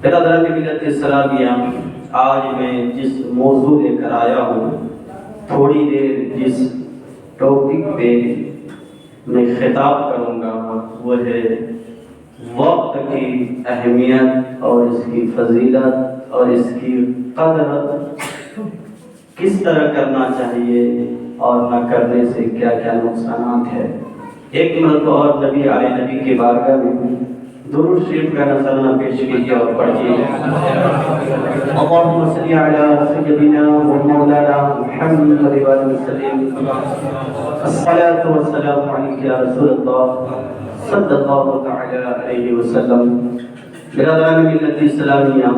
برادران ملت اسلامیہ، آج میں جس موضوع لے کر آیا ہوں، تھوڑی دیر جس ٹاپک پہ میں خطاب کروں گا وہ ہے وقت کی اہمیت اور اس کی فضیلت اور اس کی قدر کس طرح کرنا چاہیے اور نہ کرنے سے کیا کیا نقصانات ہیں۔ ایک مرتبہ اور نبی علیہ نبی کے بارگاہ میں درود شریف کا نذرانہ پیش کیجیے اور پڑھیے۔ اللهم صل على سيدنا ومولانا محمد وعلى وسلم، الصلاة والسلام عليك يا رسول الله صلی اللہ تعالی علیہ وسلم۔ برادران ملت اسلامیہ،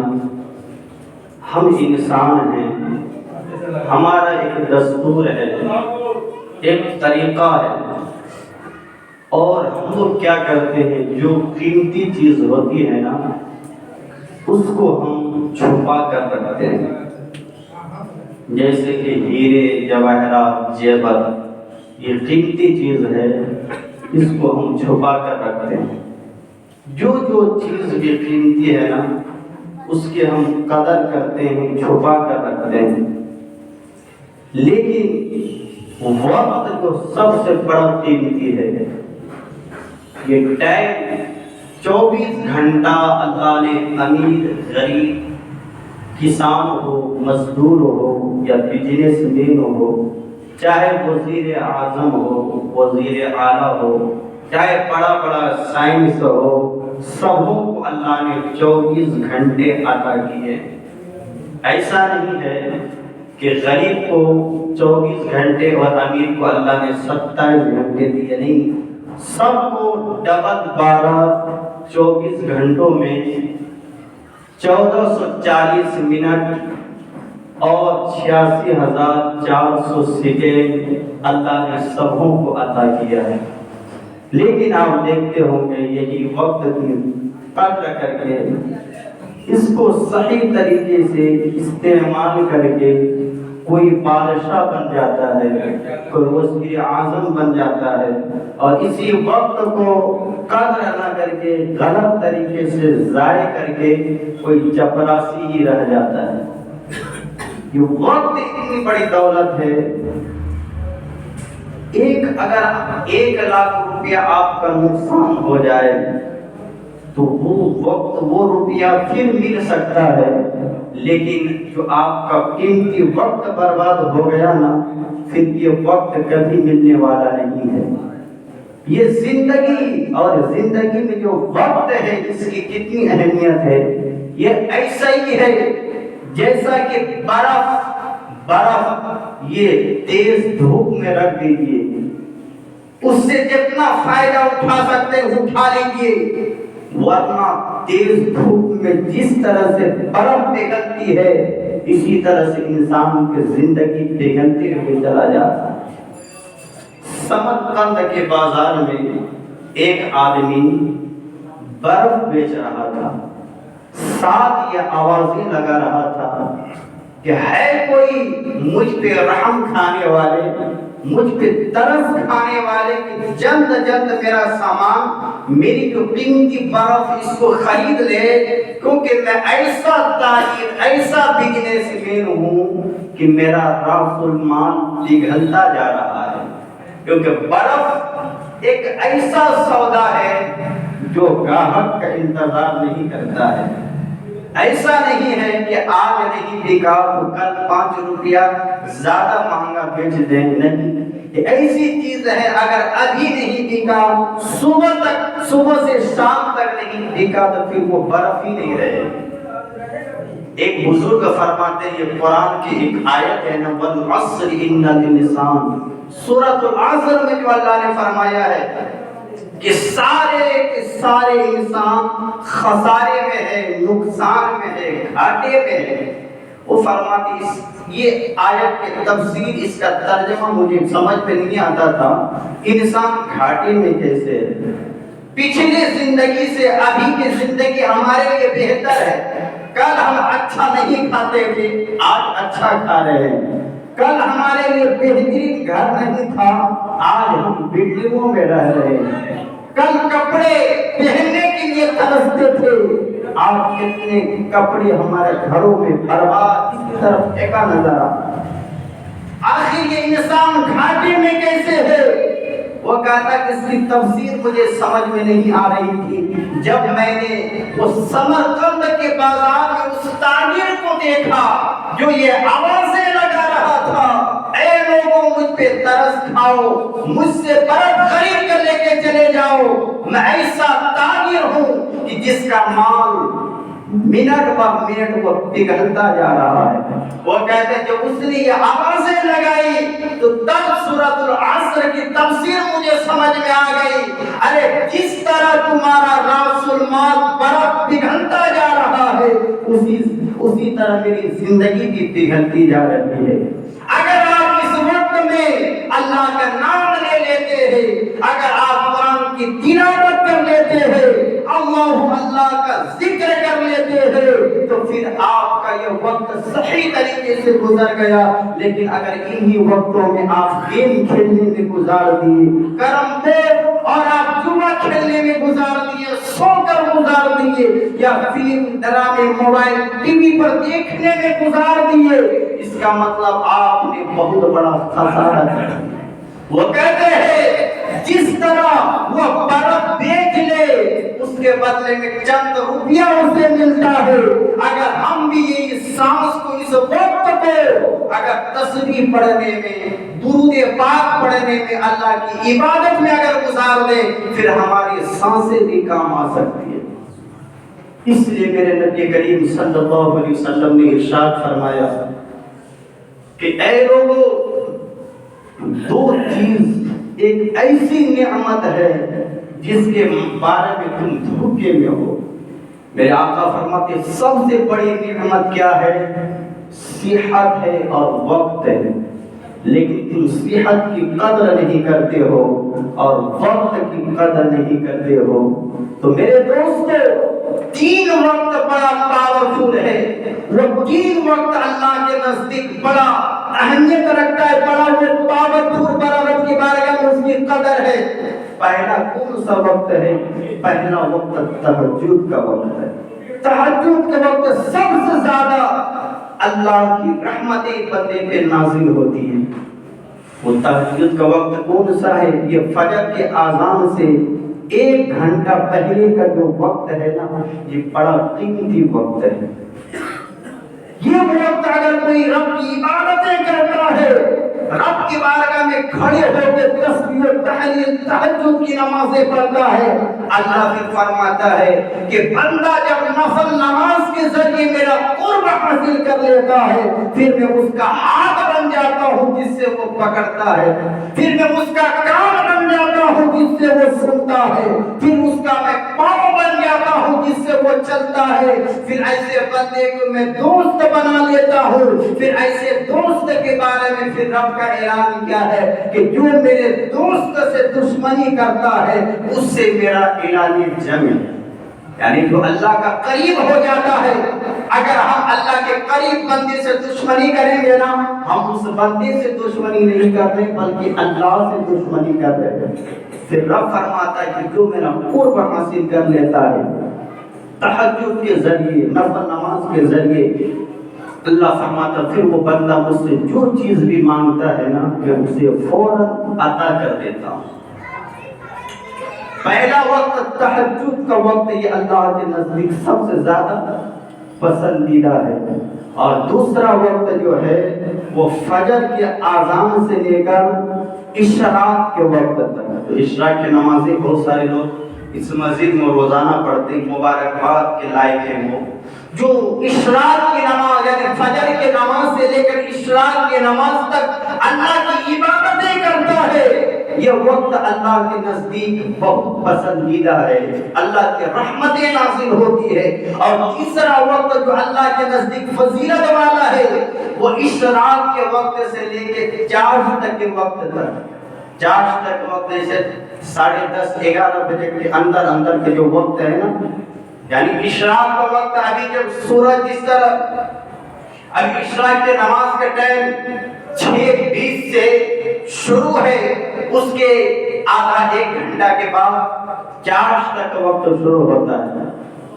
ہم انسان ہیں، ہمارا ایک دستور ہے، ایک طریقہ ہے، اور ہم لوگ کیا کرتے ہیں، جو قیمتی چیز ہوتی ہے نا اس کو ہم چھپا کر رکھتے ہیں، جیسے کہ ہیرے جواہرات زیور، یہ قیمتی چیز ہے، اس کو ہم چھپا کر رکھتے ہیں۔ جو چیز بھی قیمتی ہے نا اس کی ہم قدر کرتے ہیں، چھپا کر رکھتے ہیں، لیکن وقت جو سب سے بڑا قیمتی ہے، یہ ٹائم 24 گھنٹہ اللہ نے امیر غریب، کسان ہو، مزدور ہو یا بزنس مین ہو، چاہے وزیر اعظم ہو، وزیر اعلیٰ ہو، چاہے بڑا سائنس ہو، سبوں کو اللہ نے 24 گھنٹے عطا کیے۔ ایسا نہیں ہے کہ غریب کو 24 گھنٹے اور امیر کو اللہ نے 27 گھنٹے دیے، نہیں، سب کو ڈبل 24 گھنٹوں میں 1440 منٹ اور 86,400 سیکنڈ اللہ نے سبوں کو عطا کیا ہے۔ لیکن آپ دیکھتے ہوں گے یہی وقت کی قدر کر کے اس کو صحیح طریقے سے استعمال کر کے کوئی بادشاہ بن جاتا ہے، کوئی وزیر اعظم بن جاتا ہے، اور اسی وقت کو قدر نہ کر کے غلط طریقے سے ضائع کر کے کوئی چپراسی ہی رہ جاتا ہے۔ یہ وقت اتنی بڑی دولت ہے، اگر 1 لاکھ روپیہ آپ کا نقصان ہو جائے تو وہ وقت، وہ روپیہ پھر مل سکتا ہے، لیکن جو آپ کا قیمتی وقت برباد ہو گیا نا، پھر یہ وقت کبھی ملنے والا نہیں ہے۔ یہ زندگی، اور زندگی میں جو وقت ہے اس کی کتنی اہمیت ہے، یہ ایسا ہی ہے جیسا کہ برف یہ تیز دھوپ میں رکھ دیجئے، اس سے جتنا فائدہ اٹھا سکتے ہیں اٹھا لیجئے، ورنہ تیز دھوپ میں جس طرح سے برف پگھلتی ہے اسی طرح سے انسان کی زندگی پگھلتے ہوئے چلا جاتا ہے۔ سمرقند کے بازار میں ایک آدمی برف بیچ رہا تھا، ساتھ یہ آوازیں لگا رہا تھا کہ ہے کوئی مجھ پہ رحم کھانے والے، مجھ پہ ترس کھانے والے، کہ جلد میرا سامان، میری جو قیمتی برف، اس کو خرید لے، کیونکہ میں ایسا تاجر، ایسا بزنس مین ہوں کہ میرا راس المال پگھلتا جا رہا ہے۔ کیونکہ برف ایک ایسا سودا ہے جو گاہک کا انتظار نہیں کرتا ہے۔ ایسا نہیں ہے کہ آج نہیں بکا تو کل 5 روپیہ زیادہ مہنگا بیچ دیں، نہیں، یہ ایسی چیز ہے اگر ابھی نہیں بکا، صبح سے شام تک نہیں بکا تو پھر وہ برف ہی نہیں رہے۔ ایک بزرگ فرماتے ہیں، یہ قرآن کی ایک آیت ہے نا، وَالْعَصْرِ إِنَّ الْإِنسَانَ، سورۃ العصر میں جو اللہ نے فرمایا ہے کہ سارے انسان خسارے میں ہے، نقصان میں ہے، گھاٹے میں ہے۔ وہ فرماتی، یہ آیت کے تفسیر، اس کا ترجمہ مجھے سمجھ میں نہیں آتا تھا، انسان گھاٹے میں کیسے ہے؟ پچھلی زندگی سے ابھی کی زندگی ہمارے لیے بہتر ہے۔ کل ہم اچھا نہیں کھاتے تھے، آج اچھا کھا رہے ہیں۔ کل ہمارے لیے بہترین گھر نہیں تھا، آج ہم بلڈنگوں میں رہ رہے ہیں۔ کل کپڑے پہننے کے لیے ترستے تھے، آپ کتنے کپڑے ہمارے گھروں میں برباد اس کی طرف پھینکا نظر آتا ہے۔ آخر یہ انسان گھاٹے میں کیسے ہے؟ وہ کہتا کہ اس کی تفسیر مجھے سمجھ میں نہیں آ رہی تھی جب میں نے اس سمرقند کے بازار میں اس تاجر کو دیکھا جو یہ آوازیں لگا رہا تھا، اے لوگوں مجھ پہ ترس کھاؤ، مجھ سے برف خرید کر لے کے چلے جاؤ، میں ایسا تاجر ہوں کہ جس کا مال منٹ ب منٹ وہ پگھلتا جا رہا ہے۔ وہ کہتے ہیں جب اس نے یہ آوازیں لگائی تو تب سورۃ العصر کی تفسیر مجھے سمجھ میں آ گئی۔ ارے جس طرح تمہارا راس المال برف پگھلتا جا رہا ہے اسی طرح میری زندگی بھی پگھلتی جا رہی ہے۔ اگر آپ اس وقت میں اللہ کا نام لے لیتے ہیں، اگر آپ قرآن کی تلاوت کر لیتے ہیں، اللہ کا ذکر کر لیتے ہیں، تو پھر آپ کا یہ وقت صحیح طریقے سے گزر گیا۔ لیکن اگر انہی وقتوں میں آپ گیم کھیلنے میں گزار دیے، کرم بورڈ اور آپ جوا کھیلنے میں گزار دیے، سو کر گزار دیے، یا فلم ڈرامے موبائل ٹی وی پر دیکھنے میں گزار دیے، اس کا مطلب آپ نے بہت بڑا خسارہ کیا۔ وہ کہتے ہیں جس طرح وہ برف بیچ لے اس کے بدلے میں چند روپیہ اسے ملتا ہے، اگر ہم بھی یہ سانس کو اس وقت کو اگر تسبیح پڑھنے میں، درود پاک پڑھنے میں، اللہ کی عبادت میں اگر گزار دیں، پھر ہماری سانسیں بھی کام آ سکتی ہے۔ اس لیے میرے نبی کریم صلی اللہ علیہ وسلم نے ارشاد فرمایا کہ اے لوگوں، دو چیز ایک ایسی نعمت ہے جس کے بارے میں تم دھوکے میں ہو۔ میرے آقا فرماتے ہیں سب سے بڑی نعمت کیا ہے؟ صحت ہے اور وقت ہے، لیکن تم صحت کی قدر نہیں کرتے ہو اور وقت کی قدر نہیں کرتے ہو۔ تو میرے دوستو، تین وقت بڑا پاورفل ہے، وہ تین وقت اللہ کے نزدیک بڑا اہمیت رکھتا ہے، بڑا وہ پاورفل بڑا رب کی بارگاہ میں اس کی قدر ہے۔ پہلا کون سا وقت ہے؟ پہلا وقت تہجد کا وقت ہے۔ تہجد کے وقت سب سے زیادہ اللہ کی رحمتیں بندے پہ نازل ہوتی ہیں۔ وہ تہجد کا وقت کون سا ہے؟ یہ فجر کے اذان سے 1 گھنٹہ پہلے کا جو وقت ہے نا، یہ بڑا قیمتی وقت ہے۔ یہ وقت اگر کوئی رب کی عبادتیں کرتا ہے، رب کی بارگاہ میں کھڑے ہو کے تسبیح و تحلیل تہجد کی نمازیں پڑھتا ہے، اللہ بھی فرماتا ہے کہ بندہ جب نفل نماز کے ذریعے میرا قرب حاصل کر لیتا ہے، پھر میں اس کا ہاتھ بن جاتا ہوں جس سے وہ پکڑتا ہے، پھر میں اس کا کان بن جاتا ہوں جس سے وہ سنتا ہے، پھر اس کا میں پاؤں بن جاتا ہوں جس سے وہ چلتا ہے، پھر ایسے بندے کو میں دوست بنا لیتا ہوں۔ پھر ایسے دوست کے بارے میں پھر رب کا اعلان کیا ہے کہ جو میرے دوست سے دشمنی کرتا ہے اس سے میرا اعلان جنگ ہے۔ یعنی جو اللہ کا قریب ہو جاتا ہے، اگر ہم اللہ کے قریب بندے سے دشمنی کریں گے نا، ہم اس بندے سے دشمنی نہیں کر رہے بلکہ اللہ سے دشمنی کر رہے ہیں۔ پھر رب فرماتا ہے کہ جو میرا قرب حاصل کر لیتا ہے تہجد کے ذریعے، نفل نماز کے ذریعے، اللہ فرماتا پھر وہ بندہ مجھ سے جو چیز بھی مانگتا ہے نا، میں اسے فوراً عطا کر دیتا ہوں۔ پہلا وقت تہجد کا وقت یہ اللہ کے نزدیک سب سے زیادہ پسندیدہ ہے، اور دوسرا وقت جو ہے وہ فجر کے اذان سے لے کر اشراق کے وقت تک۔ تو اشراق کی نمازیں بہت سارے لوگ اس مسجد میں روزانہ پڑھتے ہیں، مبارکباد کے لائق ہیں وہ جو اشراق کی نماز یعنی فجر کی نماز سے لے کر اشراق کی نماز تک اللہ کی عبادتیں کرتا ہے۔ یہ وقت اللہ کے نزدیک بہت پسندیدہ ہے، اللہ کی رحمتیں نازل ہوتی ہے۔ اور تیسرا وقت جو اللہ کے نزدیک فضیلت والا ہے وہ اشراق کے وقت سے لے کے چاش تک کے وقت تک۔ چاش تک وقت جیسے 10:30 11 بجے کے اندر کے جو وقت ہے نا، یعنی اشراق کا وقت ابھی جب سورج اس طرح، ابھی اشراق کے نماز کا ٹائم 6:20 سے شروع ہے، اس کے آدھا 1 گھنٹہ کے بعد چاش تک وقت شروع ہوتا ہے۔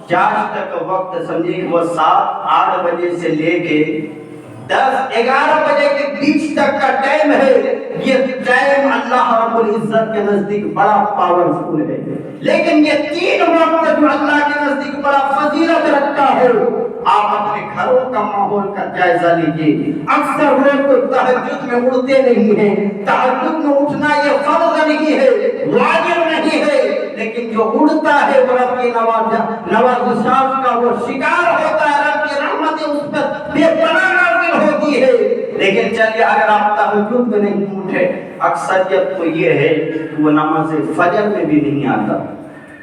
چاشت کا وقت سمجھے کہ وہ 7-8 بجے سے لے کے 10-11 بجے کے بیچ تک کا ٹائم ہے. یہ ٹائم اللہ رب العزت کے نزدیک بڑا پاورفل ہے. لیکن یہ 3 وقت جو اللہ کے نزدیک بڑا فضیلت رکھتا ہے، آپ اپنے گھروں کا ماحول کا جائزہ لیجیے. اکثر لوگ تو تہجد میں اٹھتے نہیں ہیں. تہجد میں اٹھنا یہ فرض نہیں ہے، واجب نہیں ہے، لیکن جو اٹھتا ہے وہ رب کی نوازشات کا وہ شکار ہوتا ہے. رب کی رحمت اس پر بے پناہ نازل ہوتی ہے. لیکن چلیے اگر آپ تہجد میں نہیں اٹھے، اکثریت تو یہ ہے کہ وہ نماز فجر میں بھی نہیں آتا.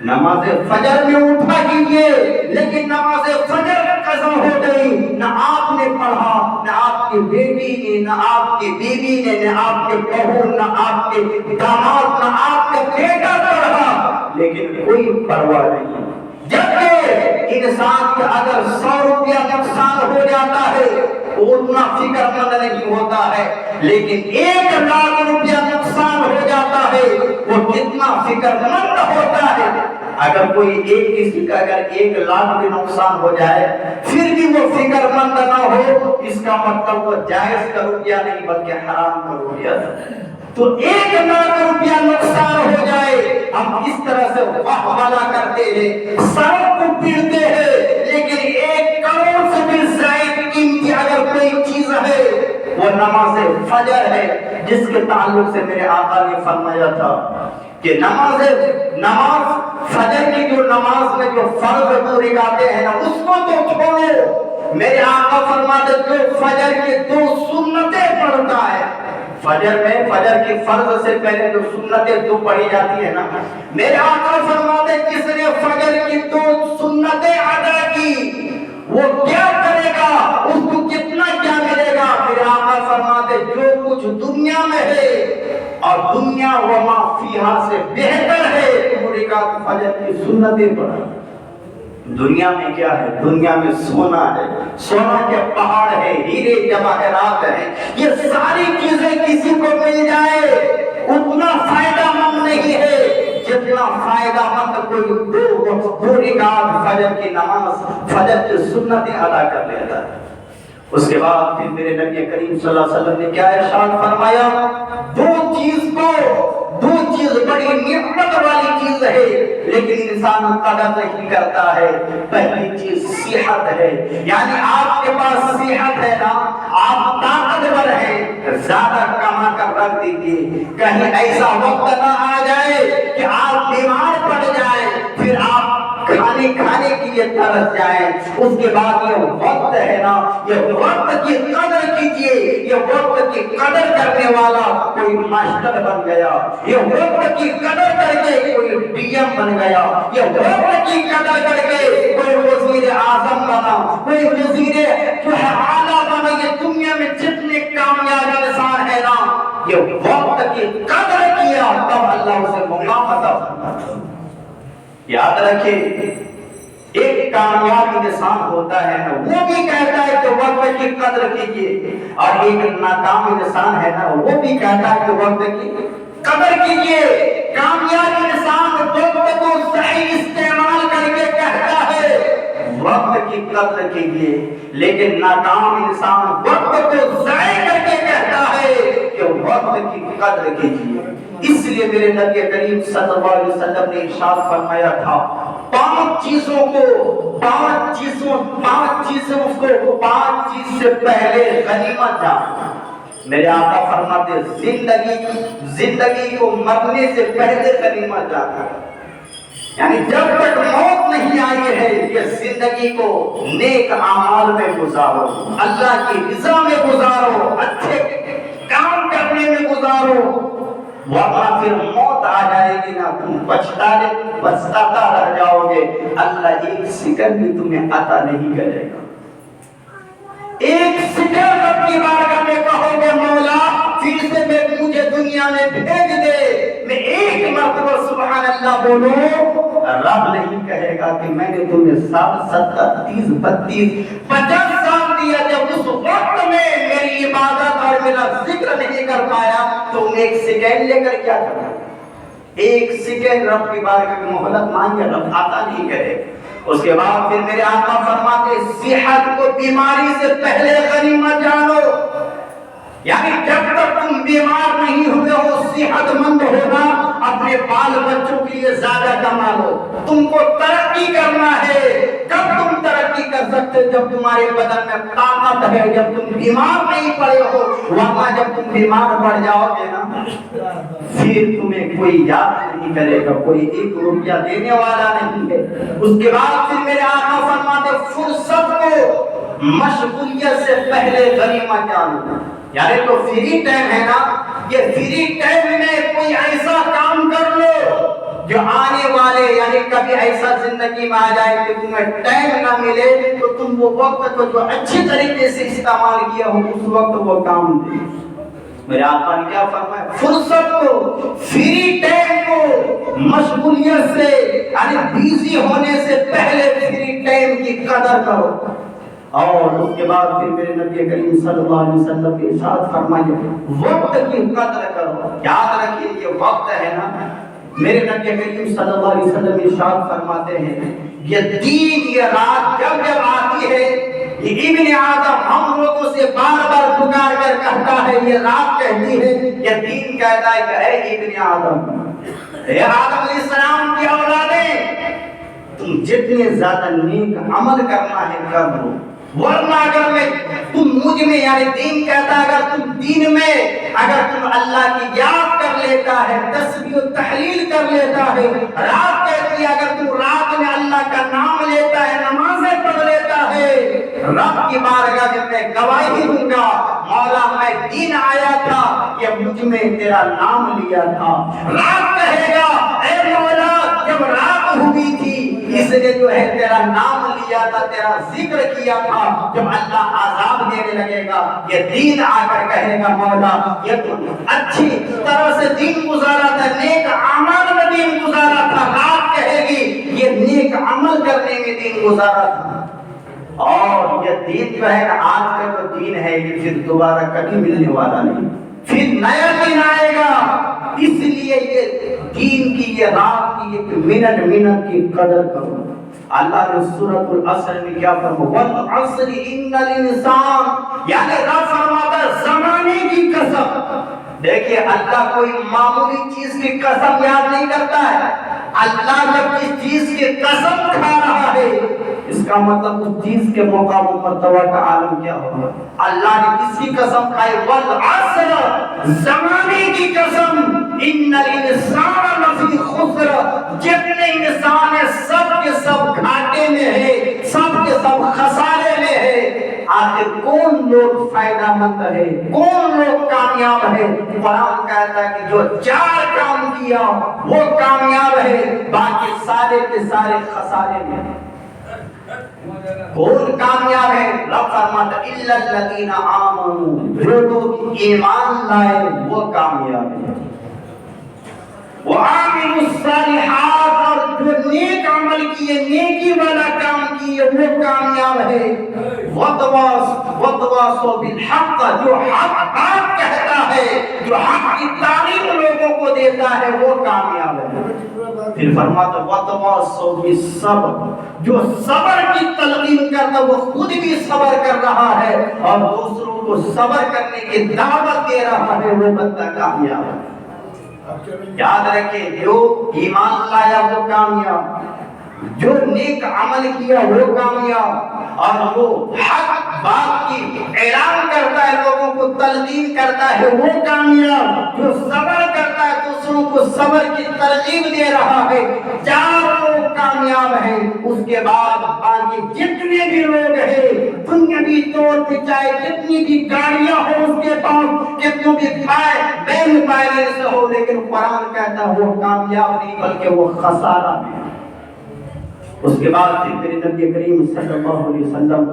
نماز فجر میں اٹھا کیجئے، لیکن نماز فجر قضا ہو گئی، نہ آپ نے پڑھا، نہ آپ کی بیٹی نے، نہ آپ کی بیوی نے، نہ آپ کے بہو، نہ آپ کے داماد، نہ آپ کا بیٹا پڑھا، لیکن کوئی پرواہ نہیں. جبکہ انسان کے اگر 100 روپیہ نقصان ہو جاتا ہے وہ اتنا فکر مند نہیں ہوتا ہے، لیکن 1 لاکھ روپیہ نقصان ہو جاتا ہے وہ کتنا فکر مند ہوتا ہے. اگر کوئی کسی کا اگر 1 لاکھ بھی نقصان ہو جائے پھر بھی وہ فکر مند نہ ہو، اس کا مطلب وہ جائز کا روپیہ نہیں بلکہ حرام کا روپیہ ہے. تو 1 لاکھ روپیہ نقصان ہو جائے ہم اس طرح سے والا کرتے ہیں، سڑک کو پیڑتے ہیں، لیکن 1 کروڑ سے بھی زائد قیمتی اگر کوئی چیز ہے وہ نماز فجر ہے، جس کے تعلق سے میرے آقا نے فرمایا تھا کہ نماز فجر کی جو نماز میں جو فرض 2 رکعتیں ہیں نا اس کو تو چھوڑو. میرے آقا فرماتے جو فجر کی 2 سنتیں پڑھتا ہے، فجر کی فرض سے پہلے جو سنتیں 2 پڑھی جاتی ہے نا، میرے آقا فرماتے جس نے فجر کی 2 سنتیں ادا کی وہ کیا کرے گا، اس کو کتنا کیا ملے گا. میرے آقا فرماتے جو کچھ دنیا میں ہے اور دنیا وما فیہا سے بہتر ہے وہ رکعت فجر کی سنتیں پڑھا. دنیا میں کیا ہے؟ دنیا میں سونا ہے، سونا کے پہاڑ ہے، ہیرے جواہرات ہیں، یہ ساری چیزیں کسی کو مل جائے اتنا فائدہ مند نہیں ہے جتنا فائدہ مند کوئی 2 رکعت فجر کی نماز، فجر کی سنتیں ادا کر لیتا ہے. اس کے بعد پھر میرے نبی کریم صلی اللہ علیہ وسلم نے کیا ارشاد فرمایا، 2 چیز بڑی نعمت والی چیز ہے لیکن انسان قدر نہیں کرتا ہے. پہلی چیز صحت ہے، یعنی آپ کے پاس صحت ہے نا، آپ طاقتور ہیں، زیادہ کما کر رکھ دیجیے، کہیں ایسا وقت نہ آ جائے کہ آپ بیمار پڑ جائیں پھر آپ کھانے کے لیے ترس جائیں. اس کے بعد یہ وقت ہے نا، یہ وقت کی قدر کیجیے. یہ وقت کی قدر کرنے والا کوئی ماسٹر بن گیا، یہ وقت کی قدر کر کے کوئی ڈی ایم بن گیا، یہ وقت کی قدر کر کے کوئی وزیر اعظم بنا، کوئی وزیر جو ہے اعلیٰ بنا. یہ دنیا میں جتنے کامیاب انسان ہے نا یہ وقت کی قدر کیا تب اللہ اسے مقام عطا فرماتا. یاد رکھیں ایک کامیاب انسان ہوتا ہے نا وہ بھی کہتا ہے کہ وقت کی قدر کیجیے، اور ایک ناکام انسان ہے نا وہ بھی کہتا ہے کہ وقت کی قدر کیجیے. کامیاب انسان وقت کو صحیح استعمال کر کے کہتا ہے وقت کی قدر کیجیے، لیکن ناکام انسان وقت کو ضائع کر کے کہتا ہے کہ وقت کی قدر کیجیے. اس لیے میرے نبی کریم صلی اللہ علیہ وسلم نے ارشاد فرمایا تھا 5 چیزوں کو 5 چیز سے پہلے غنیمت جاننا. میرے آقا فرماتے زندگی کو مرنے سے پہلے غنیمت جاننا، یعنی جب تک موت نہیں آئی ہے یہ زندگی کو نیک اعمال میں گزارو، اللہ کی رضا میں گزارو، اچھے کام کرنے میں گزارو، ورنہ پھر موت آ جائے گی نا تم پچھتاتا رہ جاؤ گے. اللہ 1 سیکنڈ بھی تمہیں عطا نہیں کرے گا. 1 سیکنڈ رب کی بارگاہ میں کہو گے مولا پھر سے مجھے دنیا میں بھیج دے، میں 1 مرتبہ سبحان اللہ بولوں، رب نہیں کہے گا کہ میں نے تمہیں 60 70 30 32 50 سال دیا. جب اس وقت میں میری عبادت اور میرا ذکر نہیں کر پایا تو 1 سیکنڈ لے کر کیا کرنا. 1 سیکنڈ رب کی بارگاہ میں مہلت مانگے رب عطا نہیں کرے. اس کے بعد پھر میرے آقا فرماتے صحت کو بیماری سے پہلے غنیمت جانو، یعنی جب تک تم بیمار نہیں ہوئے ہو، صحت مند ہوگا، اپنے بال بچوں کے لیے زیادہ کما لو۔ تم کو ترقی کرنا ہے، کب تم ترقی کر سکتے؟ جب تمہارے بدن میں طاقت ہے، جب تم بیمار نہیں پڑے ہو، ورنہ جب تم بیمار پڑ جاؤ گے نا، پھر تمہیں کوئی یاد نہیں کرے گا، کوئی 1 روپیہ دینے والا نہیں ہے۔ اس کے بعد پھر میرے آقا فرماتے فرصت کو مشغولیت سے پہلے غنیمت جانو، یعنی تو فری ٹائم ہے نا، یہ فری ٹائم میں کوئی ایسا کام کر لو جو آنے والے، یعنی کبھی ایسا زندگی میں آ جائے کہ تمہیں ٹائم نہ ملے تو تم وہ وقت کو جو اچھی طریقے سے استعمال کیا ہو اس وقت وہ کام دے۔ میرے آقا نے کیا فرمایا؟ فرصت کو، فری ٹائم کو مشغولیت سے، یعنی بیزی ہونے سے پہلے فری ٹائم کی قدر کرو۔ اور اس کے بعد پھر میرے نبی کریم صلی اللہ علیہ وسلم کے ارشاد فرمائے وقت کی قدر کرو۔ یاد رکھیے یہ وقت ہے نا، میرے نبی کریم صلی اللہ علیہ وسلم ارشاد فرماتے ہیں یہ دین، یہ رات جب جب آتی ہے، یہ ابن آدم ہم لوگوں سے بار بار پکار کر کہتا ہے، یہ رات کہتی ہے، یہ دین کہتا ہے کہ اے ابن آدم، اے آدم علیہ السلام کی اولادیں، تم جتنے زیادہ نیک عمل کرنا ہے کر لو، ورنہ اگر میں تم مجھ میں، یعنی دین کہتا ہے اگر تم دین میں اگر تم اللہ کی یاد کر لیتا ہے، تسبیح و تحلیل کر لیتا ہے، رات کہتی ہے اگر تم رات میں اللہ کا نام لیتا ہے، نمازیں پڑھ لیتا ہے، رب کی بارگاہ میں میں گواہی دوں گا مولا میں دین آیا تھا کہ مجھ میں تیرا نام لیا تھا۔ رات کہے گا اے مولا جب رات ہوئی تھی اس نے جو ہے تیرا نام لیا تھا، تیرا ذکر کیا تھا، جب اللہ عذاب دینے لگے گا یہ دین آ کر کہے گا مولا یہ تو اچھی طرح سے دین گزارا تھا، نیک اعمال میں دین گزارا تھا، رات کہے گی یہ نیک عمل کرنے میں دین گزارا تھا۔ اور یہ دین جو ہے نا آج کا جو دین ہے یہ پھر دوبارہ کبھی ملنے والا نہیں، پھر نیا دن آئے گا، اس لیے یہ دین کی یہ رات کی ایک منٹ منٹ کی قدر کرو۔ اللہ نے سورۃ العصر میں کیا فرمایا؟ والعصر ان الانسان، یعنی رب فرماتا ہے زمانے کی قسم۔ دیکھیے اللہ کوئی معمولی چیز کی قسم یاد نہیں کرتا ہے، اللہ جب کس چیز کی قسم کھا رہا ہے اس کا مطلب اس چیز کے مقابل مرتبہ کا عالم کیا ہوگا۔ اللہ نے کس کی قسم کھائی؟ والعصر، زمانے کی قسم، ان الانسان لفی خسر، جتنے انسان ہیں سب کے سب گھاٹے میں ہے، سب کے سب خسارے میں ہے۔ آخر کون لوگ فائدہ مند ہے، کون لوگ کامیاب ہے؟ قرآن کہتا ہے کہ جو 4 کام کیا وہ کامیاب ہے، باقی سارے کے سارے خسارے میں ہیں۔ کون کامیاب ہے؟ رب فرماتا ہے الا الذین آمنوا، جو لوگ ایمان لائے وہ کامیاب ہیں، وعاملوا الصالحات، اور جو نیک عمل کیے، نیکی والا کام کیے وہ کامیاب ہے، وتواصوا بالحق، جو حق کہتا ہے، جو حق کی تعلیم لوگوں کو دیتا ہے وہ کامیاب ہے۔ پھر فرماتا وتواصوا بالصبر، جو صبر کی تلقین کرتا وہ خود بھی صبر کر رہا ہے اور دوسروں کو صبر کرنے کی دعوت دے رہا ہے، وہ بندہ کامیاب ہے۔ یاد رکھیں جو ایمان لایا وہ کامیاب، جو نیک عمل کیا وہ کامیاب، اور وہ حق بات کی اعلان کرتا ہے، لوگوں کو تلقین کرتا ہے وہ کامیاب، جو صبر کرتا ہے دوسروں کو صبر کی ترغیب دے رہا ہے، 4 لوگ کامیاب ہیں۔ اس کے بعد باقی جتنے بھی لوگ ہیں دنیاوی طور پہ چاہے جتنی بھی گاڑیاں ہو اس کے پاس، کتنے بھی بینک بیلنس ہو، لیکن قرآن کہتا ہے وہ کامیاب نہیں بلکہ وہ خسارہ ہے۔ اس کے بعد پھر میرے نبی کریم صلی اللہ علیہ وسلم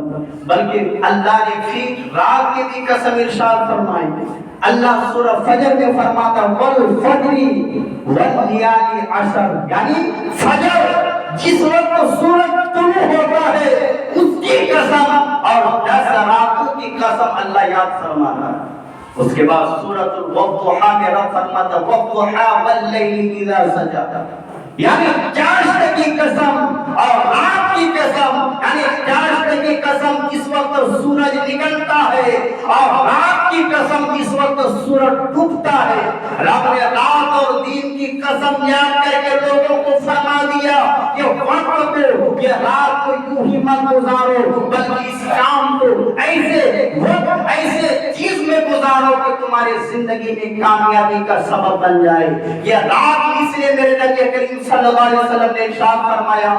بلکہ اللہ نے پھر رات کی بھی قسم ارشاد فرمائی۔ اللہ سورہ فجر میں فرماتا والفجر واللیال عشر، یعنی فجر جس وقت سورج طلوع ہوتا ہے اس کی قسم، اور 10 راتوں کی قسم اللہ یاد فرماتا ہے۔ اس کے بعد سورۃ الضحیٰ میں رب فرماتا والضحیٰ واللیل اذا سجى، یعنی چاشت کی قسم اور رات کی قسم، یعنی چاشت کی قسم اس وقت سورج نکلتا ہے اور رات کی قسم اس وقت سورج ڈوبتا ہے۔ رب نے رات اور دن کی قسم یاد کر کے لوگوں کو فرما دیا کہ وقت کو، یہ رات کو یوں ہی مت گزارو، بلکہ اس کام کو ایسے چیز میں گزارو کہ تمہاری زندگی میں کامیابی کا سبب بن جائے۔ یہ رات اس لیے میرے نبی کریم صلی اللہ علیہ وسلم نے ارشاد فرمایا،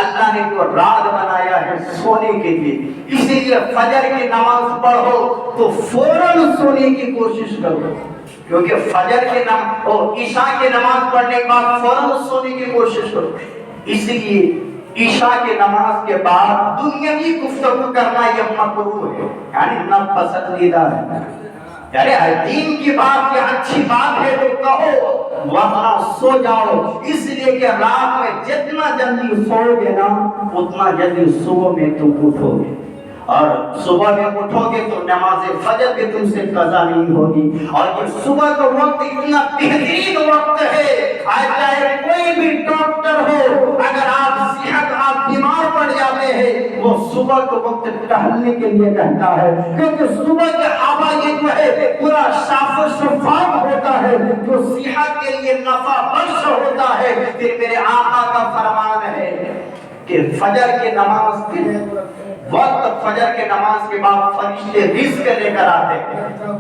اللہ نے جو رات بنایا ہے سونے کے لیے، اسی لیے فجر کی نماز پڑھو تو فوراً سونے کی کوشش کرو، کیونکہ فجر کی نماز اور عشاء کی نماز پڑھنے کے بعد فوراً سونے کی کوشش کرو۔ اس لیے عشاء کی نماز کے بعد دنیاوی گفتگو کرنا یہ مکروہ ہے، یعنی ناپسندیدہ ہے۔ یعنی دین کی بات، یہ اچھی بات ہے تو کہو، ورنہ سو جاؤ، اس لیے کہ رات میں جتنا جلدی سو گے نا اتنا جلدی صبح میں تم اٹھو گے، اور صبح میں اٹھو گے تو نماز فجر بھی تم سے قضا نہیں ہوگی۔ اور یہ صبح کا وقت اتنا بہترین وقت ہے، چاہے کوئی بھی ڈاکٹر ہو، اگر آپ بیمار پڑ جاتے ہیں وہ صبح کے وقت ٹہلنے کے لیے کہتا ہے، کیونکہ صبح کی ہوا یہ جو ہے پورا صاف و شفاف ہوتا ہے، جو صحت کے لیے نفع بخش ہوتا ہے۔ پھر میرے آقا کا فرمان ہے کہ فجر کی نماز کے وقت، فجر کے نماز کے بعد فرشتے رزق لے کر آتے ہیں،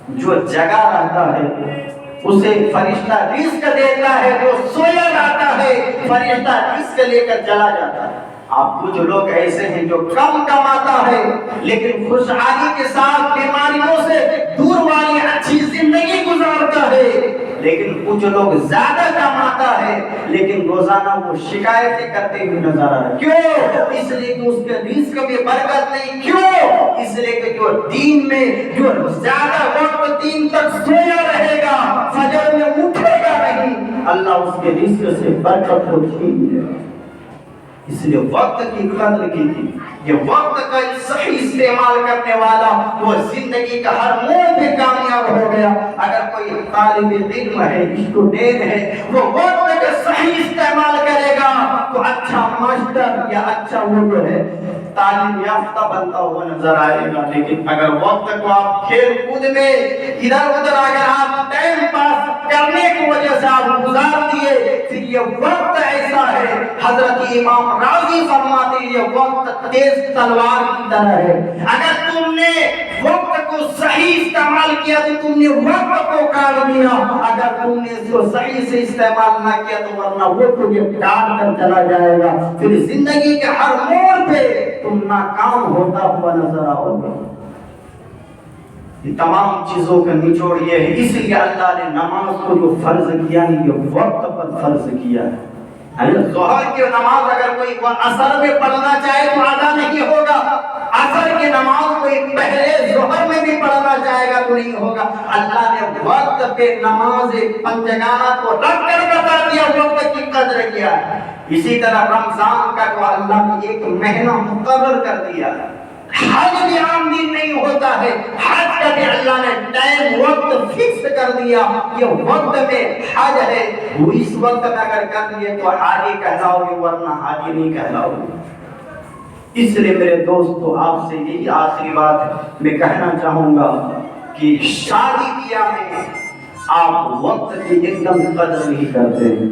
جو جگہ رہتا ہے اسے فرشتہ رزق دیتا ہے، جو سویا رہتا ہے فرشتہ رزق لے کر چلا جاتا ہے۔ آپ کچھ لوگ ایسے ہیں جو کم کماتا ہے لیکن خوشحالی کے ساتھ بیماریوں سے دور والی اچھی زندگی گزارتا ہے، لیکن کچھ لوگ زیادہ کماتا ہے لیکن روزانہ وہ شکایتیں کرتے ہوئے نظر آ رہے ہیں۔ کیوں؟ اس لیے کہ اس کے رزق میں برکت نہیں۔ کیوں؟ اس لیے کہ جو دین میں جو زیادہ وقت دین تک سویا رہے گا، فجر میں اٹھے گا نہیں، اللہ اس کے رزق سے برکت کو چھین لے گا۔ اس لیے وقت کی قدر کیجیے۔ یہ وقت کا صحیح استعمال کرنے والا وہ زندگی کا ہر موڑ پہ کامیاب ہو گیا۔ اگر کوئی طالب علم ہے، اسٹوڈنٹ ہے، وہ وقت کا صحیح استعمال کرے گا تو اچھا ماسٹر یا اچھا وہ جو ہے تعلیم یافتہ بنتا ہوا نظر آئے گا۔ لیکن اگر وقت کو آپ کھیل کود میں ادھر ادھر اگر آپ ٹائم پاس کرنے کی وجہ سے آپ گزار دیے، پھر یہ وقت ایسا ہے، حضرت امام راضی فرماتے ہیں یہ وقت تیز تلوار کی طرح ہے۔ اگر تم نے وقت کو صحیح استعمال کیا تو تم نے وقت کو کاٹ دیا، اگر تم نے اس کو صحیح سے استعمال نہ کیا تو ورنہ وہ تجھے کاٹ کر چلا جائے گا۔ پھر زندگی کے ہر موڑ پہ تم ناکام ہوتا ہوا نظر آؤ گے۔ یہ تمام چیزوں کا نچوڑ یہ ہے، اس لیے اللہ نے نماز کو جو فرض کیا ہے یہ وقت پر فرض کیا ہے۔ ظہر کی نماز اگر کوئی عصر میں پڑھنا چاہے تو ادا نہیں ہوگا، عصر کی نماز کوئی پہلے ظہر میں بھی پڑھنا چاہے گا تو نہیں ہوگا۔ اللہ نے وقت پہ نماز پنجگانہ کو رکھ کر بتا دیا، وقت کی قدر کیا ہے۔ اسی طرح رمضان کا تو اللہ نے ایک مہینہ مقرر کر دیا ہے۔ حج بھی عام دن نہیں ہوتا ہے، حج کا بھی اللہ نے ٹائم وقت فکس کر دیا، یہ وقت میں حج ہے، وہ اس وقت میں اگر کر لیے تو حاجی کہلاؤ گے ورنہ حاجی نہیں کہلاؤ گے۔ اس لیے میرے دوستو آپ سے یہی آخری بات میں کہنا چاہوں گا کہ شادی بیاہ میں آپ وقت کی ایک دم قدر نہیں کرتے ہیں۔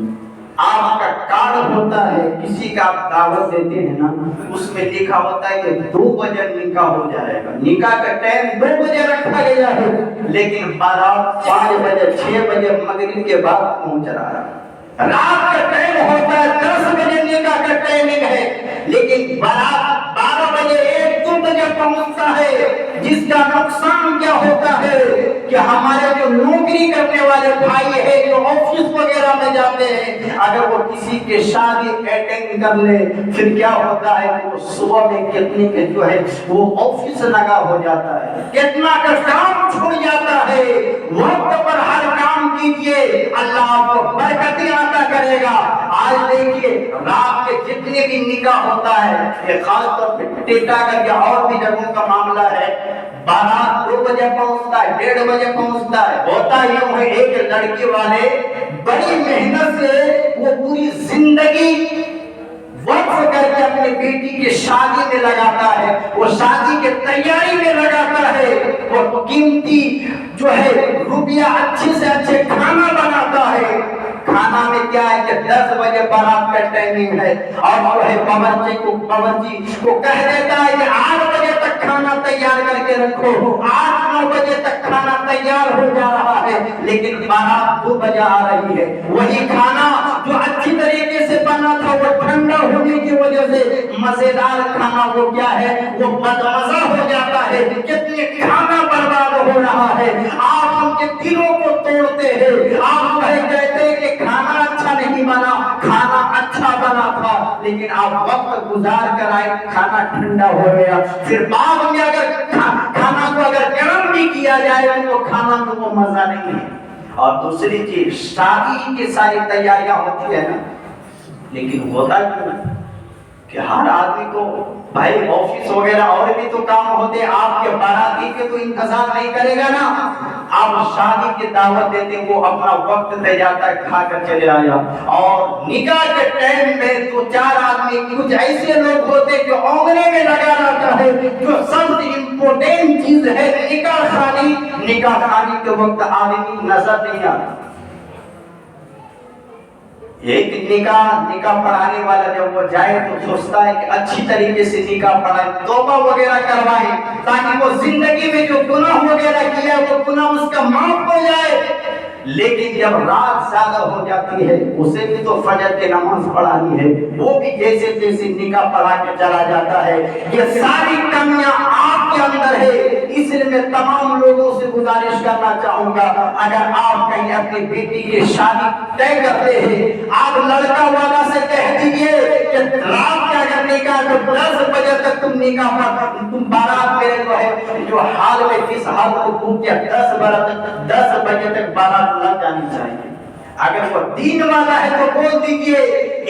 آپ کا کارڈ ہوتا ہے، کسی کا آپ دعوت دیتے ہیں نا، اس میں لکھا ہوتا ہے کہ 2 بجے نکاح ہو جائے گا، نکاح کا ٹائم 2 بجے رکھا گیا ہے، لیکن بارات 5 بجے 6 بجے مغرب کے بعد پہنچ رہا ہے۔ رات کا ٹائم ہوتا ہے 10 بجے نکاح کا ٹائمنگ ہے، لیکن بارات 12 بجے 1-2 بجے پہنچتا ہے، جس کا نقصان کیا ہوتا ہے کہ ہمارے جو نوکری کرنے والے بھائی ہیں جو آفس وغیرہ میں جاتے ہیں، اگر وہ کسی کے شادی اٹینڈ کر لے پھر کیا ہوتا ہے کہ وہ صبح میں کتنے کے جو ہے وہ آفس لگا ہو جاتا ہے، کتنا کا کام چھوڑ جاتا ہے۔ وقت پر ہر کام کیجئے، اللہ آپ کو برکتیں عطا کرے گا۔ آج دیکھیے رات کے جتنے بھی نکاح ہوتا ہے، یہ خاص طور پہ ٹیٹا کر کے اور بھی جگہوں کا معاملہ ہے، بارات 2 بجے پہنچتا ہے، 1:30 بجے پہنچتا ہے۔ ہوتا یوں ہے ایک لڑکی والے بڑی محنت سے وہ پوری زندگی وقف کر کے اپنے بیٹی کی شادی میں لگاتا ہے، وہ شادی کے تیاری میں لگاتا ہے، وہ قیمتی جو ہے روپیہ اچھے سے اچھے کھانا بناتا ہے۔ کھانا میں کیا ہے کہ 10 بجے بارات کا ٹائمنگ ہے، اور جو ہے باورچی کو کہہ دیتا ہے کہ 8 بجے تک کھانا تیار کر کے رکھو، 8-9 بجے تک کھانا تیار ہو جا رہا ہے، لیکن بارات 2 بجے آ رہی ہے۔ وہی کھانا جو اچھی طریقے سے بنا تھا وہ ٹھنڈا ہونے کی وجہ سے مزیدار کھانا وہ کیا ہے، وہ بدمزہ ہو جاتا ہے۔ کتنے کھانا برباد ہو رہا ہے، آپ ان کے دلوں کو توڑتے ہیں، آپ وہی کہتے ہیں کہ کھانا اچھا نہیں بنا، کھانا اچھا بنا تھا، لیکن آپ وقت گزار کر آئے کھانا ٹھنڈا ہو گیا۔ پھر بعد میں اگر کھانا کو اگر گرم بھی کیا جائے تو وہ کھانا میں وہ مزہ نہیں ہے۔ اور دوسری چیز، شادی کی ساری تیاریاں ہوتی ہے نا، لیکن ہوتا کیوں کہ ہر آدمی کو بھائی آفس وغیرہ اور بھی تو کام ہوتے، آپ کے باراتی کے تو انتظار نہیں کرے گا نا۔ آپ شادی کی دعوت دیتے، وہ اپنا وقت دے جاتا ہے، کھا کر چلے آیا۔ اور نکاح کے ٹائم میں 2-4 آدمی کچھ ایسے لوگ ہوتے جو اونگنے میں لگا رہتا ہے، جو سب سے امپورٹنٹ چیز ہے نکاح خانی۔ نکاح خانی کے وقت آدمی نظر نہیں آتا۔ ایک نکاح پڑھانے والا جب وہ جائے تو سوچتا ہے کہ اچھی طریقے سے نکاح پڑھائے، توبہ وغیرہ کروائے، تاکہ وہ زندگی میں جو گناہ وغیرہ کیا ہے وہ گناہ اس کا معاف ہو جائے۔ لیکن جب رات زیادہ ہو جاتی ہے، اسے بھی تو فجر کی نماز پڑھانی ہے، وہ بھی جیسے تیسے نکاح پڑھا کے چلا جاتا ہے۔ یہ ساری کمیاں آپ کے اندر ہے، اس لیے میں تمام لوگوں سے گزارش کرنا چاہوں گا، اگر آپ کہیں اپنی بیٹی کی شادی طے کرتے ہیں، آپ لڑکا والا سے کہہ دیجئے کہ رات کا اگر نکاح تو 10 بجے تک تم نکاح پڑھ، تم بارات میرے جو ہے جو حال میں جس حال کو پوچھ کے 10 بجے تک بارات لگ جانی چاہیے۔ اگر وہ 3 والا ہے تو بول دیجئے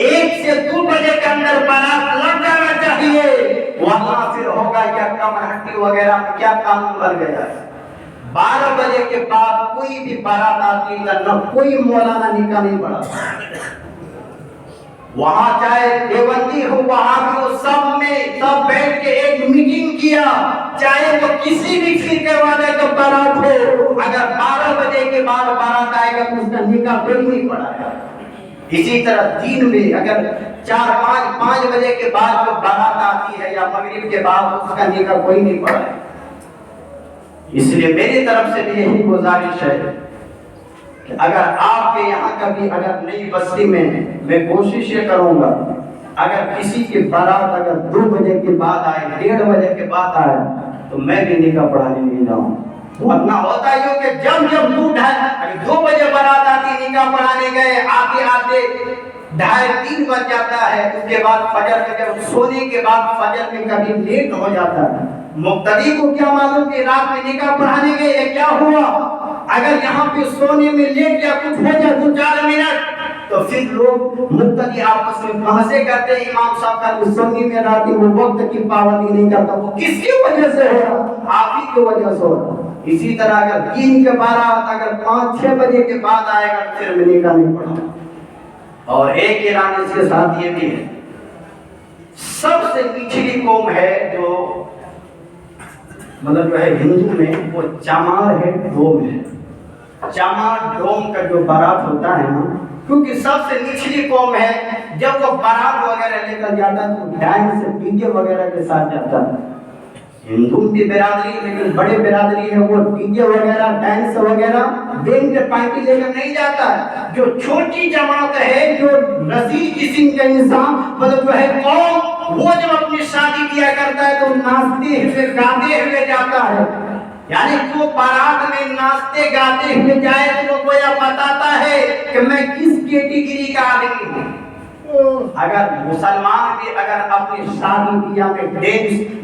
1 سے 2 بجے کے اندر بارات لگ جانا چاہیے، ورنہ پھر ہوگا کیا کمر ہٹی وغیرہ میں کیا قانون بن گیا ہے۔ 12 بجے کے بعد کوئی بھی بارات آتی ہے نہ کوئی مولانا نکاح نہیں پڑھا، وہاں چاہے دیوبندی ہو وہاں بھی وہ سب بیٹھ کے ایک میٹنگ کیا، چاہے وہ کسی بھی فرقے والے کا بارات ہو، اگر 12 بجے کے بعد بارات آئے گا تو اس کا نکاح کوئی نہیں پڑھائے گا۔ اسی طرح دین میں اگر 4-5 بجے کے بعد جو بارات آتی ہے یا مغرب کے بعد اس کا نکاح کوئی نہیں پڑھائے۔ اس لیے میری طرف سے بھی یہی گزارش ہے کہ اگر آپ کے یہاں کبھی اگر نئی بستی میں کوشش یہ کروں گا، اگر کسی کی بارات اگر 2 بجے کے بعد آئے، 1:30 بجے کے بعد آئے تو میں بھی نکاح پڑھانے نہیں جاؤں۔ ورنہ ہوتا ہے کہ جب 2 بجے بارات آتی نکاح پڑھانے گئے، آتے 2:30-3 بج جاتا ہے، اس کے بعد فجر میں جب سونے کے بعد فجر میں کبھی لیٹ ہو جاتا ہے، مقتدی کو کیا معلوم کہ رات میں نکاح پڑھانے گئے یہ کیا ہوا؟ اگر یہاں پہ سونے میں لیٹ یا کچھ ہو جائے 2-4 منٹ تو پھر لوگ مقتدی آپس میں بحثیں کرتے ہیں، امام صاحب کا سنی میں راتی وہ وقت کی پابندی نہیں کرتا، وہ کس کی وجہ سے ہو رہا؟ آپ ہی کی وجہ سے ہو رہا۔ اسی طرح اگر 3 کے 12 اگر 5-6 بجے کے بعد آئے گا پھر میں نکاح نہیں پڑھا۔ اور ایک اعلان اس کے ساتھ یہ بھی ہے، سب سے نچلی قوم ہے جو مطلب جو ہے ہندو میں، وہ چمار ہے، ڈوم ہے۔ چمار ڈوم کا جو بارات ہوتا ہے نا، کیونکہ سب سے نچلی قوم ہے، جب وہ بارات وغیرہ لے کر جاتا ہے تو ڈانس ڈی جے وغیرہ کے ساتھ جاتا ہے۔ ہندو کی برادری لیکن بڑے برادری ہے، وہ ڈی جے وغیرہ ڈانس وغیرہ دین کے پارٹی لے کر نہیں جاتا ہے۔ جو چھوٹی جماعت ہے، جو رزیل قسم کا انسان مطلب جو ہے قوم، وہ جب اپنی شادی کیا کرتا ہے تو ناچتے ہوئے گاتے ہوئے جاتا ہے، یعنی جو بارات میں ناچتے گاتے ہوئے جائے تو وہ گویا بتاتا ہے کہ میں کس کیٹیگری کا آدمی ہوں۔ اگر مسلمان بھی اگر اپنی شادی بیاہ میں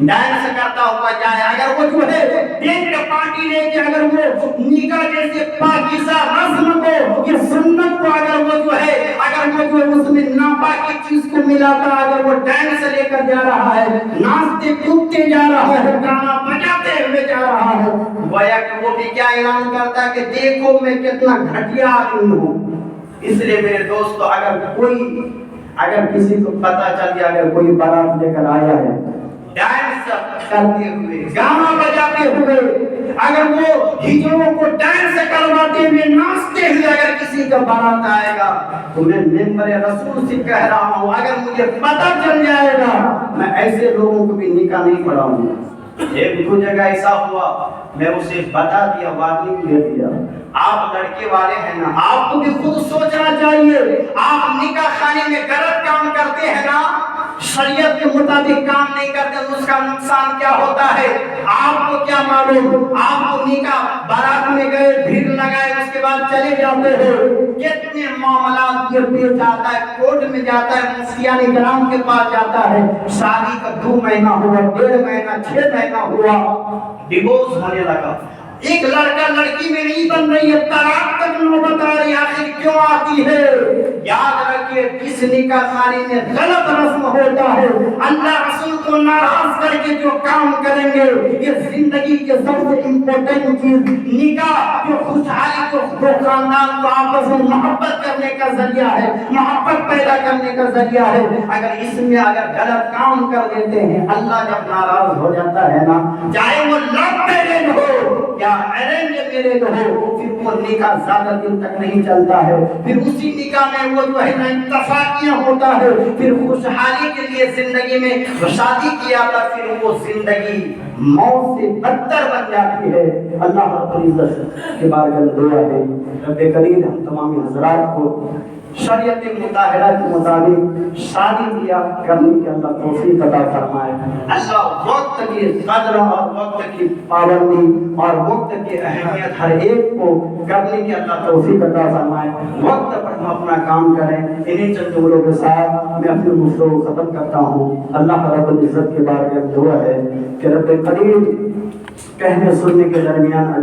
ڈانس کرتا ہوا جائے، اگر وہ جو ہے ڈینٹ پارٹی لے کے اگر وہ نکاح جیسے پاکیزہ رسم کو، یہ سنت کو اگر وہ جو ہے اس میں ناپاکی چیز کو ملاتا، اگر وہ ڈانس لے کر جا رہا ہے، ناچتے کودتے جا رہا ہے، گانا بجاتے ہوئے جا رہا ہے، گویا کہ وہ بھی کیا اعلان کرتا ہے کہ دیکھو میں کتنا گھٹیا آدمی ہوں۔ اس لیے میرے دوستو، اگر کسی کو پتا چل گیا اگر کوئی بارات لے کر آیا ہے ڈانس کرتے ہوئے، گانا بجاتے ہوئے، اگر وہ ہجڑوں کو ڈانس کرواتے ہوئے، ناچتے ہوئے اگر کسی کا بارات آئے گا، تو میں ممبر رسول سے کہہ رہا ہوں، اگر مجھے پتا چل جائے گا میں ایسے لوگوں کو بھی نکاح نہیں پڑھاؤں گا۔ ایک دو جگہ ایسا ہوا، میں اسے بتا دیا، وارننگ دے دیا، آپ لڑکے والے ہیں نا، آپ کو بھی خود سوچنا چاہیے، آپ نکاح خانے میں غلط کام کرتے ہیں نا، شریعت کے مطابق کام نہیں کرتے، اس کا نقصان کیا ہوتا ہے آپ کو کیا معلوم؟ آپ کو نکاح بارات میں گئے، بھیڑ لگائے، اس کے بعد چلے جاتے ہیں، کتنے معاملات یہ پیش جاتا ہے، کورٹ میں جاتا ہے، مفتیان کرام کے پاس جاتا ہے، شادی کا 2 مہینہ ہوا، 1.5 مہینہ، 6 مہینہ ہوا، ڈیورس ہونے لگا، ایک لڑکا لڑکی میں نہیں بن رہی ہے، طلاق تک نوبت آ رہی، آخر کیوں آتی ہے؟ یاد رکھیے، جس نکاح خانے میں غلط رسم ہوتا ہے، اللہ رسول کو ناراض کر کے جو کام کریں گے، یہ زندگی کے سب سے امپورٹنٹ چیز نکاح، جو خوشحالی کو دو خاندان کو آپس میں محبت کرنے کا ذریعہ ہے، محبت پیدا کرنے کا ذریعہ ہے، اگر اس میں اگر غلط کام کر دیتے ہیں، اللہ جب ناراض ہو جاتا ہے نا، چاہے وہ لو میرج ہو یا ارینج میرج ہو، پھر وہ نکاح زیادہ دن تک نہیں چلتا ہے، پھر اسی نکاح میں وہ جو ہے نا اتفاقیاں ہوتا ہے، پھر خوشحالی کے لیے زندگی میں شادی کیا تھا، پھر وہ زندگی موت سے بدتر بن جاتی ہے۔ اللہ رب العزت کے بارگاہ میں دعا ہے، رب کریم ہم تمام حضرات کو شریعت مطہرہ کے مطابق شادی بیاہ کرنے کی اللہ توفیق عطا فرمائے۔ اللہ وقت کی قدر اور وقت کی پابندی اور وقت کی اہمیت ہر ایک کو کرنے کی اللہ توفیق عطا فرمائے۔ وقت پر ہم اپنا کام کریں۔ انہیں چند جملوں کے ساتھ میں اپنی گفتگو کو ختم کرتا ہوں۔ اللہ رب العزت کے بارے میں دعا ہے کہ رب کریم کہنے سننے کے درمیان